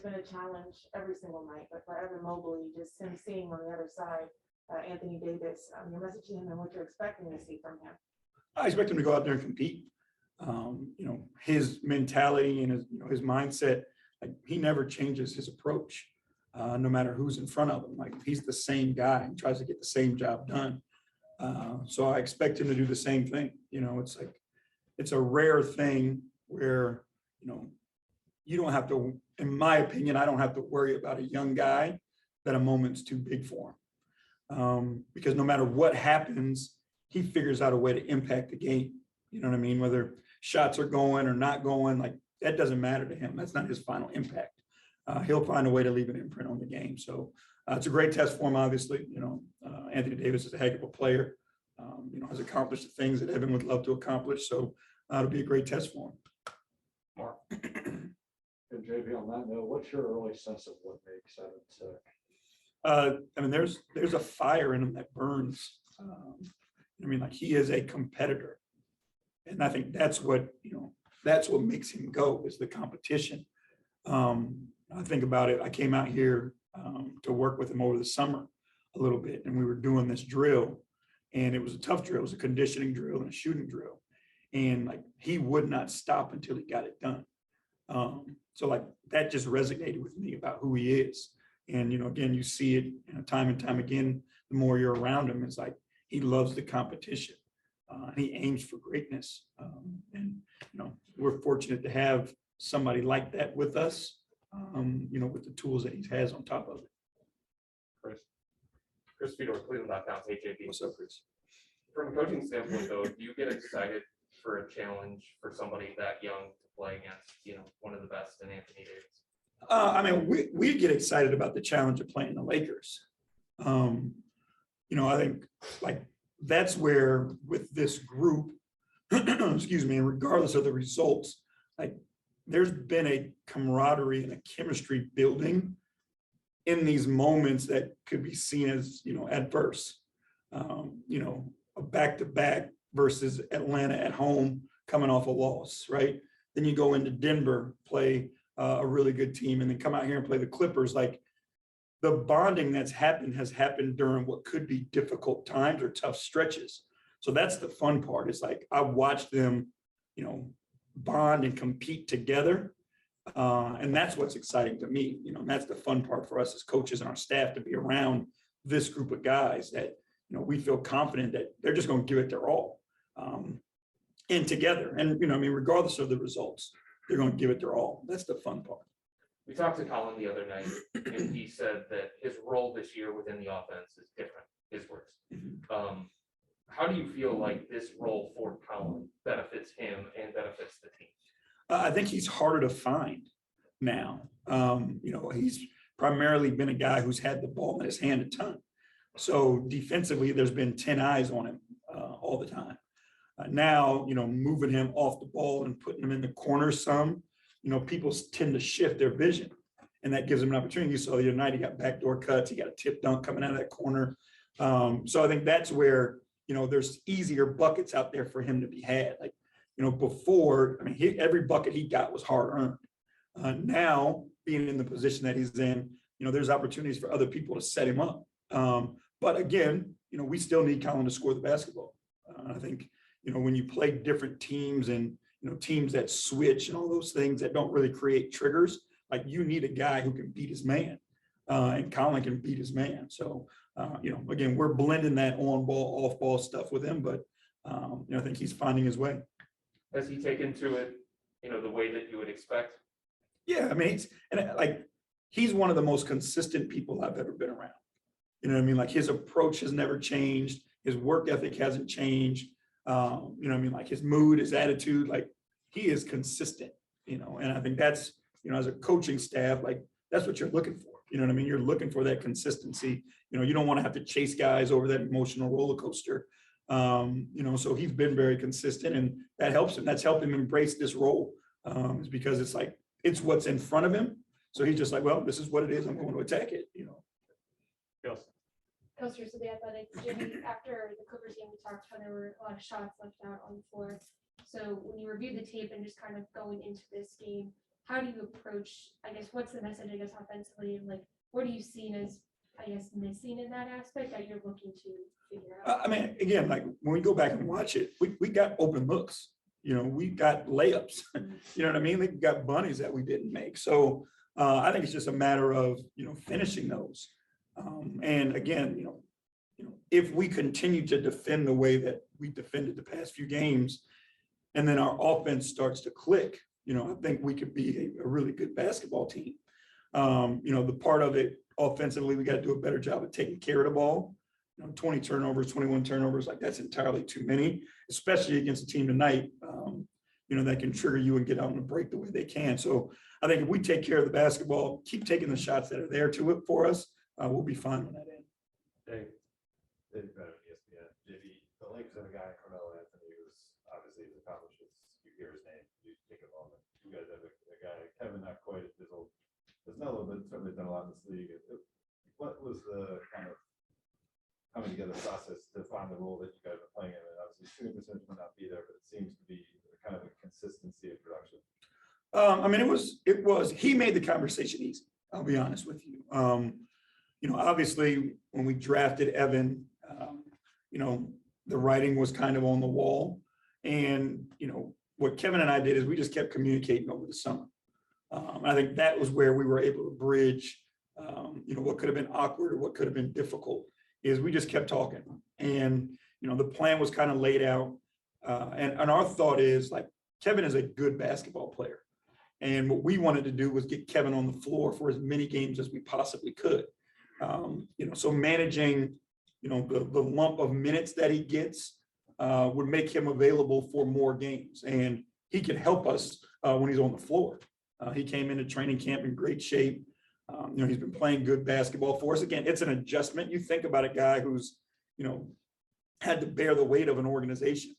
been a challenge every single night, but for Evan Mobley, just him seeing on the other side, Anthony Davis, your message to him and what you're expecting to see from him. I expect him to go out there and compete. His mentality and his mindset, like, he never changes his approach, no matter who's in front of him. Like, he's the same guy and tries to get the same job done. So I expect him to do the same thing. It's like, it's a rare thing where, you don't have to, in my opinion, I don't have to worry about a young guy that a moment's too big for him. Because no matter what happens, he figures out a way to impact the game. You know what I mean? Whether shots are going or not going, like, that doesn't matter to him. That's not his final impact. He'll find a way to leave an imprint on the game. So it's a great test for him, obviously. Anthony Davis is a heck of a player, has accomplished the things that Evan would love to accomplish. So it'll be a great test for him. Mark. And JB, on that note, what's your early sense of what makes Evan tick? There's a fire in him that burns. Like, he is a competitor. And I think that's what makes him go, is the competition. I think about it. I came out here to work with him over the summer a little bit, and we were doing this drill, and it was a tough drill. It was a conditioning drill and a shooting drill. And like, he would not stop until he got it done. So like, that just resonated with me about who he is. And, again, you see it time and time again, the more you're around him, it's like, he loves the competition. He aims for greatness. And we're fortunate to have somebody like that with us, with the tools that he has on top of it. Chris Fedor, Cleveland.com. Hey, JB. What's up, Chris? From a coaching standpoint, though, do you get excited for a challenge for somebody that young to play against, one of the best in Anthony Davis? We get excited about the challenge of playing the Lakers. I think, like, that's where, with this group, excuse me, and regardless of the results, like, there's been a camaraderie and a chemistry building in these moments that could be seen as, adverse. A back-to-back versus Atlanta at home coming off a loss, right? Then you go into Denver, play a really good team, and then come out here and play the Clippers. Like, the bonding that's happened has happened during what could be difficult times or tough stretches. So that's the fun part. It's like, I watched them, bond and compete together. And that's what's exciting to me, and that's the fun part for us as coaches and our staff, to be around this group of guys that, we feel confident that they're just going to give it their all. And together, and, regardless of the results, they're going to give it their all. That's the fun part. We talked to Colin the other night, and he said that his role this year within the offense is different, his words. How do you feel like this role for Colin benefits him and benefits the team? I think he's harder to find now. He's primarily been a guy who's had the ball in his hand a ton. So defensively, there's been 10 eyes on him all the time. Now, moving him off the ball and putting him in the corner some, people tend to shift their vision, and that gives him an opportunity. You saw the other night, he got backdoor cuts, he got a tip dunk coming out of that corner. So I think that's where, there's easier buckets out there for him to be had. Like, before, every bucket he got was hard earned. Now, being in the position that he's in, there's opportunities for other people to set him up. But again, we still need Colin to score the basketball. I think, when you play different teams and, teams that switch and all those things that don't really create triggers, like, you need a guy who can beat his man, and Colin can beat his man. So, again, we're blending that on ball, off ball stuff with him, but, I think he's finding his way. Has he taken to it, the way that you would expect? Yeah, he's one of the most consistent people I've ever been around. Like, his approach has never changed. His work ethic hasn't changed. Like, his mood, his attitude, like, he is consistent, and I think that's, as a coaching staff, like, that's what you're looking for. You're looking for that consistency. You don't want to have to chase guys over that emotional roller coaster. So he's been very consistent, and that helps him. That's helped him embrace this role, is because it's like, it's what's in front of him. So he's just like, well, this is what it is. I'm going to attack it, Yes. Coasters of the Athletics, Jimmy, after the Clippers game, we talked how there were a lot of shots left out on the floor. So when you reviewed the tape and just kind of going into this game, how do you approach, I guess, what's the message, I guess, offensively, and like, what are you seen as, I guess, missing in that aspect that you're looking to figure out? I mean, again, like when we go back and watch it, we got open looks, we got layups, you know what I mean? We got bunnies that we didn't make. So I think it's just a matter of, finishing those. And again, if we continue to defend the way that we defended the past few games, and then our offense starts to click, I think we could be a really good basketball team. The part of it offensively, we got to do a better job of taking care of the ball. 20 turnovers, 21 turnovers, like that's entirely too many, especially against a team tonight, that can trigger you and get out on the break the way they can. So I think if we take care of the basketball, keep taking the shots that are there to it for us, we'll be fine on that end. Dave better than ESPN. JB, the Lakers have a guy, Carmelo Anthony, who's obviously has accomplished this. You hear his name, you think of him. You guys have a guy, Kevin, not quite as Melo, but certainly done a lot in this league. What was the kind of coming together process to find the role that you guys are playing in? And obviously, shooting percentage might not be there, but it seems to be kind of a consistency of production. I mean, he made the conversation easy. I'll be honest with you. Obviously when we drafted Evan, the writing was kind of on the wall, and, what Kevin and I did is we just kept communicating over the summer. I think that was where we were able to bridge, what could have been awkward or what could have been difficult is we just kept talking, and, the plan was kind of laid out. And our thought is like, Kevin is a good basketball player. And what we wanted to do was get Kevin on the floor for as many games as we possibly could. So managing, the lump of minutes that he gets would make him available for more games. And he can help us when he's on the floor. He came into training camp in great shape. He's been playing good basketball for us. Again, it's an adjustment. You think about a guy who's, had to bear the weight of an organization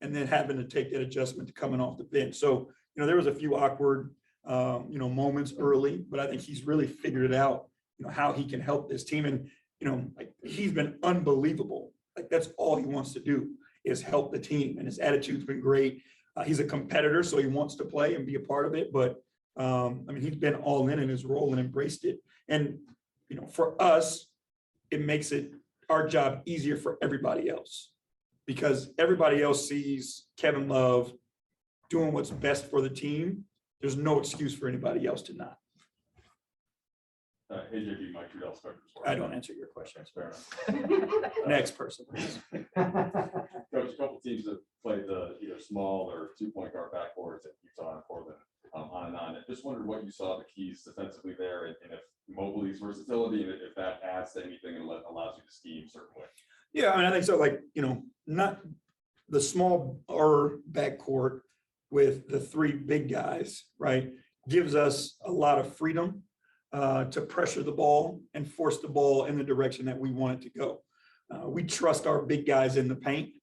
and then having to take that adjustment to coming off the bench. So, there was a few awkward, moments early, but I think he's really figured it out, how he can help this team. And, he's been unbelievable. Like that's all he wants to do is help the team. And his attitude's been great. He's a competitor, so he wants to play and be a part of it. But he's been all in his role and embraced it. And, for us, it makes our job easier for everybody else, because everybody else sees Kevin Love doing what's best for the team. There's no excuse for anybody else to not. Hey, JB, Mike Trudell, Spectrum Sports. I don't answer your questions. Fair enough. Next person, please. Coach, a couple teams have played the either small or 2-point guard backboards at Utah and Portland, on and on. I just wondered what you saw the keys defensively there, and if Mobley's versatility, and if that adds to anything and allows you to scheme certain way. Yeah, I think so. Like, not the small or backcourt with the three big guys, right, gives us a lot of freedom to pressure the ball and force the ball in the direction that we want it to go. We trust our big guys in the paint.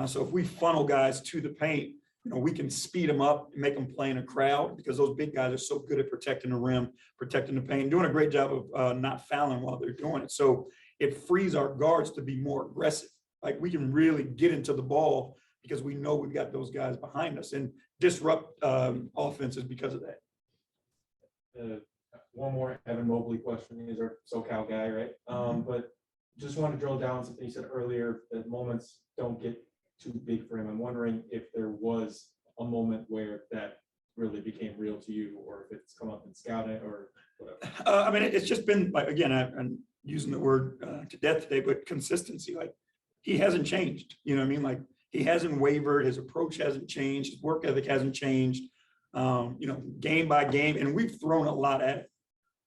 So if we funnel guys to the paint, we can speed them up and make them play in a crowd, because those big guys are so good at protecting the rim, protecting the paint, doing a great job of not fouling while they're doing it. So it frees our guards to be more aggressive. Like we can really get into the ball because we know we've got those guys behind us and disrupt offenses because of that. One more Evan Mobley question. He's our SoCal guy, right? But just want to drill down something you said earlier, that moments don't get too big for him. I'm wondering if there was a moment where that really became real to you, or if it's come up in scouting or whatever. It's just been like, again, I'm using the word to death today, but consistency. Like he hasn't changed. Like he hasn't wavered. His approach hasn't changed. His work ethic hasn't changed. Game by game, and we've thrown a lot at it.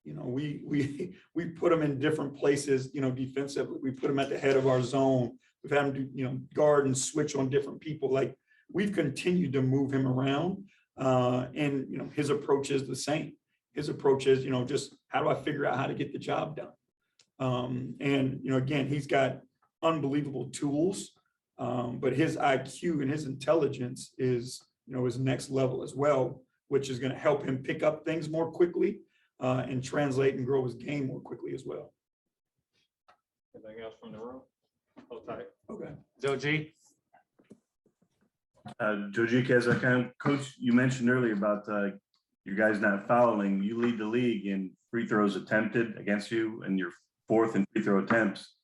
We put him in different places. Defensively, we put him at the head of our zone. We've had him do, guard and switch on different people. Like we've continued to move him around, and his approach is the same. His approach is, just how do I figure out how to get the job done? And again, he's got unbelievable tools, but his IQ and his intelligence is is next level as well, which is going to help him pick up things more quickly and translate and grow his game more quickly as well. Anything else from the room? Hold tight. Okay. Joe G. Joe G. Coach, you mentioned earlier about you guys not fouling, you lead the league in free throws attempted against you and you're fourth in free throw attempts.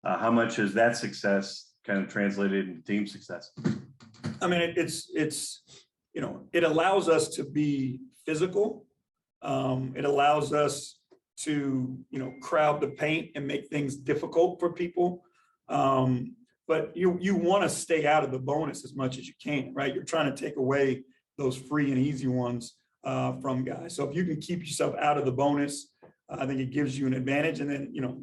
How much has that success kind of translated into team success? I mean, it's, you know, it allows us to be physical. It allows us to, you know, crowd the paint and make things difficult for people. But you want to stay out of the bonus as much as you can, right? You're trying to take away those free and easy ones from guys. So if you can keep yourself out of the bonus, I think it gives you an advantage. And then, you know,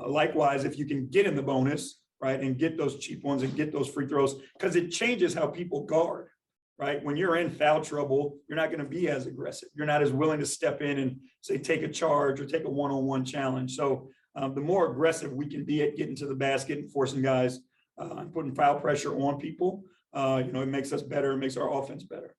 likewise, if you can get in the bonus, right, and get those cheap ones and get those free throws, because it changes how people guard, right? When you're in foul trouble, you're not going to be as aggressive. You're not as willing to step in and say, take a charge or take a one-on-one challenge. So the more aggressive we can be at getting to the basket and forcing guys and putting foul pressure on people, you know, it makes us better. It makes our offense better.